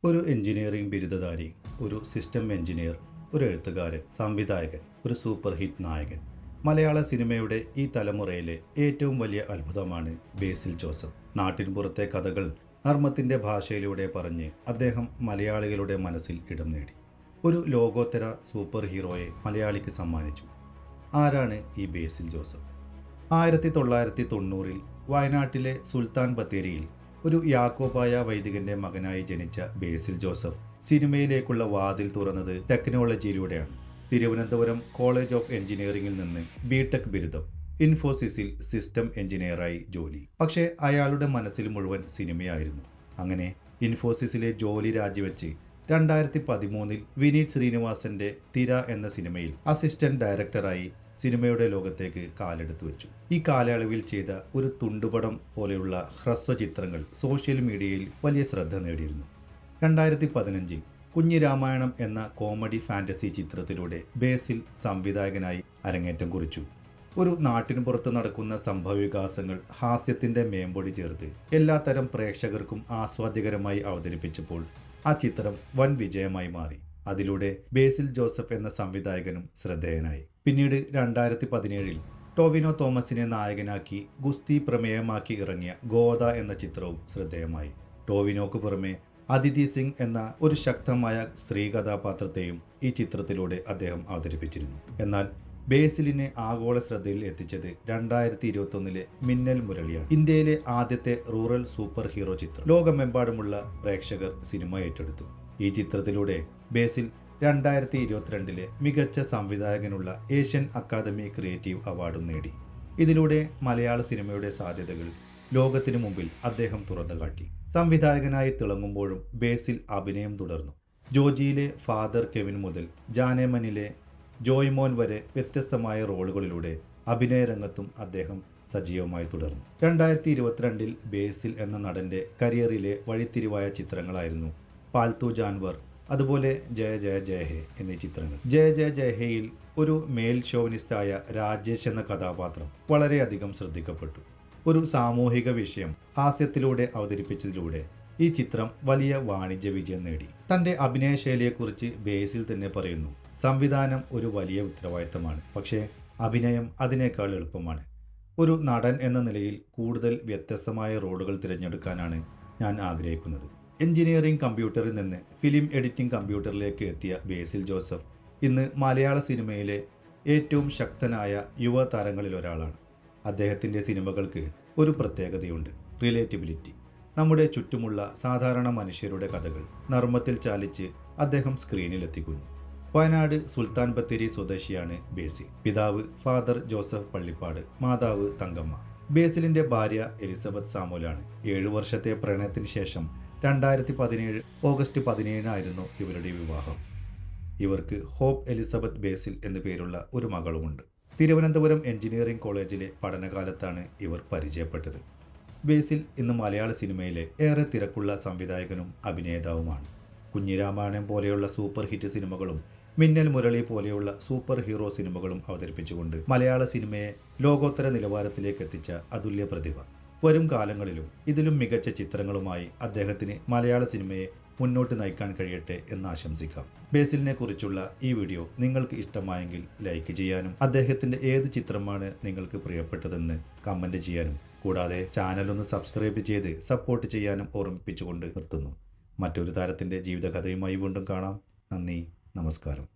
ഒരു എഞ്ചിനീയറിംഗ് ബിരുദധാരി, ഒരു system engineer, ഒരു എഴുത്തുകാരൻ, സംവിധായകൻ, ഒരു സൂപ്പർ ഹിറ്റ് നായകൻ. മലയാള സിനിമയുടെ ഈ തലമുറയിലെ ഏറ്റവും വലിയ അത്ഭുതമാണ് ബേസിൽ ജോസഫ്. നാട്ടിൻപുറത്തെ കഥകൾ നർമ്മത്തിൻ്റെ ഭാഷയിലൂടെ പറഞ്ഞ് അദ്ദേഹം മലയാളികളുടെ മനസ്സിൽ ഇടം നേടി. ഒരു ലോകോത്തര സൂപ്പർ ഹീറോയെ മലയാളിക്ക് സമ്മാനിച്ചു. ആരാണ് ഈ ബേസിൽ ജോസഫ്? 1990 വയനാട്ടിലെ സുൽത്താൻ ബത്തേരിയിൽ ഒരു യാക്കോബായ വൈദികന്റെ മകനായി ജനിച്ച ബേസിൽ ജോസഫ് സിനിമയിലേക്കുള്ള വാതിൽ തുറന്നത് ടെക്നോളജിയിലൂടെയാണ്. തിരുവനന്തപുരം കോളേജ് ഓഫ് എഞ്ചിനീയറിംഗിൽ നിന്ന് ബിടെക് ബിരുദം, ഇൻഫോസിസിൽ സിസ്റ്റം എഞ്ചിനീയറായി ജോലി. പക്ഷേ അയാളുടെ മനസ്സിൽ മുഴുവൻ സിനിമയായിരുന്നു. അങ്ങനെ ഇൻഫോസിസിലെ ജോലി രാജിവെച്ച് 2013 വിനീത് ശ്രീനിവാസന്റെ തിര എന്ന സിനിമയിൽ അസിസ്റ്റന്റ് ഡയറക്ടറായി സിനിമയുടെ ലോകത്തേക്ക് കാലെടുത്തു വെച്ചു. ഈ കാലയളവിൽ ചെയ്ത ഒരു തുണ്ടുപടം പോലെയുള്ള ഹ്രസ്വചിത്രങ്ങൾ സോഷ്യൽ മീഡിയയിൽ വലിയ ശ്രദ്ധ നേടിയിരുന്നു. 2015 കുഞ്ഞിരാമായണം എന്ന കോമഡി ഫാന്റസി ചിത്രത്തിലൂടെ ബേസിൽ സംവിധായകനായി അരങ്ങേറ്റം കുറിച്ചു. ഒരു നാട്ടിനു പുറത്ത് നടക്കുന്ന സംഭവവികാസങ്ങൾ ഹാസ്യത്തിന്റെ മേമ്പൊടി ചേർത്ത് എല്ലാത്തരം പ്രേക്ഷകർക്കും ആസ്വാദ്യകരമായി അവതരിപ്പിച്ചപ്പോൾ ആ ചിത്രം വൻ വിജയമായി മാറി. അതിലൂടെ ബേസിൽ ജോസഫ് എന്ന സംവിധായകനും ശ്രദ്ധേയനായി. പിന്നീട് 2017 ടോവിനോ തോമസിനെ നായകനാക്കി ഗുസ്തി പ്രമേയമാക്കി ഇറങ്ങിയ ഗോദ എന്ന ചിത്രവും ശ്രദ്ധേയമായി. ടോവിനോക്ക് പുറമെ അദിതി സിംഗ് എന്ന ഒരു ശക്തമായ സ്ത്രീ കഥാപാത്രത്തെയും ഈ ചിത്രത്തിലൂടെ അദ്ദേഹം അവതരിപ്പിച്ചിരുന്നു. എന്നാൽ ബേസിലിനെ ആഗോള ശ്രദ്ധയിൽ എത്തിച്ചത് 2021 മിന്നൽ മുരളിയാണ്. ഇന്ത്യയിലെ ആദ്യത്തെ റൂറൽ സൂപ്പർ ഹീറോ ചിത്രം. ലോകമെമ്പാടുമുള്ള പ്രേക്ഷകർ സിനിമ ഏറ്റെടുത്തു. ഈ ചിത്രത്തിലൂടെ ബേസിൽ 2022 മികച്ച സംവിധായകനുള്ള ഏഷ്യൻ അക്കാദമി ക്രിയേറ്റീവ് അവാർഡും നേടി. ഇതിലൂടെ മലയാള സിനിമയുടെ സാധ്യതകൾ ലോകത്തിനു മുമ്പിൽ അദ്ദേഹം തുറന്നുകാട്ടി. സംവിധായകനായി തിളങ്ങുമ്പോഴും ബേസിൽ അഭിനയം തുടർന്നു. ജോജിയിലെ ഫാദർ കെവിൻ മുതൽ ജാനേമനിലെ ജോയ്മോൻ വരെ വ്യത്യസ്തമായ റോളുകളിലൂടെ അഭിനയ രംഗത്തും അദ്ദേഹം സജീവമായി തുടർന്നു. 2022 ബേസിൽ എന്ന നടന്റെ കരിയറിലെ വഴിത്തിരിവായ ചിത്രങ്ങളായിരുന്നു പാൽത്തു ജാൻവർ, അതുപോലെ ജയ ജയ ജയ ഹേ എന്നീ ചിത്രങ്ങൾ. ജയ ജയ ജയ ഹേയിൽ ഒരു മെയിൽ ഷോവിനിസ്റ്റായ രാജേഷ് എന്ന കഥാപാത്രം വളരെയധികം ശ്രദ്ധിക്കപ്പെട്ടു. ഒരു സാമൂഹിക വിഷയം ഹാസ്യത്തിലൂടെ അവതരിപ്പിച്ചതിലൂടെ ഈ ചിത്രം വലിയ വാണിജ്യ വിജയം നേടി. തൻ്റെ അഭിനയശൈലിയെക്കുറിച്ച് ബേസിൽ തന്നെ പറയുന്നു: സംവിധാനം ഒരു വലിയ ഉത്തരവാദിത്തമാണ്, പക്ഷേ അഭിനയം അതിനേക്കാൾ എളുപ്പമാണ്. ഒരു നടൻ എന്ന നിലയിൽ കൂടുതൽ വ്യത്യസ്തമായ റോളുകൾ തിരഞ്ഞെടുക്കാനാണ് ഞാൻ ആഗ്രഹിക്കുന്നത്. എഞ്ചിനീയറിംഗ് കമ്പ്യൂട്ടറിൽ നിന്ന് ഫിലിം എഡിറ്റിംഗ് കമ്പ്യൂട്ടറിലേക്ക് എത്തിയ ബേസിൽ ജോസഫ് ഇന്ന് മലയാള സിനിമയിലെ ഏറ്റവും ശക്തനായ യുവ താരങ്ങളിലൊരാളാണ്. അദ്ദേഹത്തിൻ്റെ സിനിമകൾക്ക് ഒരു പ്രത്യേകതയുണ്ട്: റിലേറ്റബിലിറ്റി. നമ്മുടെ ചുറ്റുമുള്ള സാധാരണ മനുഷ്യരുടെ കഥകൾ നർമ്മത്തിൽ ചാലിച്ച് അദ്ദേഹം സ്ക്രീനിലെത്തിക്കുന്നു. വയനാട് സുൽത്താൻ ബത്തേരി സ്വദേശിയാണ് ബേസിൽ. പിതാവ് ഫാദർ ജോസഫ് പള്ളിപ്പാട്, മാതാവ് തങ്കമ്മ. ബേസിലിന്റെ ഭാര്യ എലിസബത്ത് സാമുലാണ്. 7 വർഷത്തെ പ്രണയത്തിന് ശേഷം 2017 ഓഗസ്റ്റ് 17 ഇവരുടെ വിവാഹം. ഇവർക്ക് ഹോപ്പ് എലിസബത്ത് ബേസിൽ എന്നു പേരുള്ള ഒരു മകളുമുണ്ട്. തിരുവനന്തപുരം എഞ്ചിനീയറിംഗ് കോളേജിലെ പഠനകാലത്താണ് ഇവർ പരിചയപ്പെട്ടത്. ബേസിൽ ഇന്ന് മലയാള സിനിമയിലെ ഏറെ തിരക്കുള്ള സംവിധായകനും അഭിനേതാവുമാണ്. കുഞ്ഞിരാമായണം പോലെയുള്ള സൂപ്പർ ഹിറ്റ് സിനിമകളും മിന്നൽ മുരളി പോലെയുള്ള സൂപ്പർ ഹീറോ സിനിമകളും അവതരിപ്പിച്ചുകൊണ്ട് മലയാള സിനിമയെ ലോകോത്തര നിലവാരത്തിലേക്ക് എത്തിച്ച അതുല്യ പ്രതിഭ. വരും കാലങ്ങളിലും ഇതിലും മികച്ച ചിത്രങ്ങളുമായി അദ്ദേഹത്തിന് മലയാള സിനിമയെ മുന്നോട്ട് നയിക്കാൻ കഴിയട്ടെ എന്ന് ആശംസിക്കാം. ബേസിലിനെ കുറിച്ചുള്ള ഈ വീഡിയോ നിങ്ങൾക്ക് ഇഷ്ടമായെങ്കിൽ ലൈക്ക് ചെയ്യാനും അദ്ദേഹത്തിൻ്റെ ഏത് ചിത്രമാണ് നിങ്ങൾക്ക് പ്രിയപ്പെട്ടതെന്ന് കമൻറ്റ് ചെയ്യാനും കൂടാതെ ചാനലൊന്ന് സബ്സ്ക്രൈബ് ചെയ്ത് സപ്പോർട്ട് ചെയ്യാനും ഓർമ്മിപ്പിച്ചുകൊണ്ട് നിർത്തുന്നു. മറ്റൊരു താരത്തിൻ്റെ ജീവിതകഥയുമായി വീണ്ടും കാണാം. നന്ദി, നമസ്കാരം.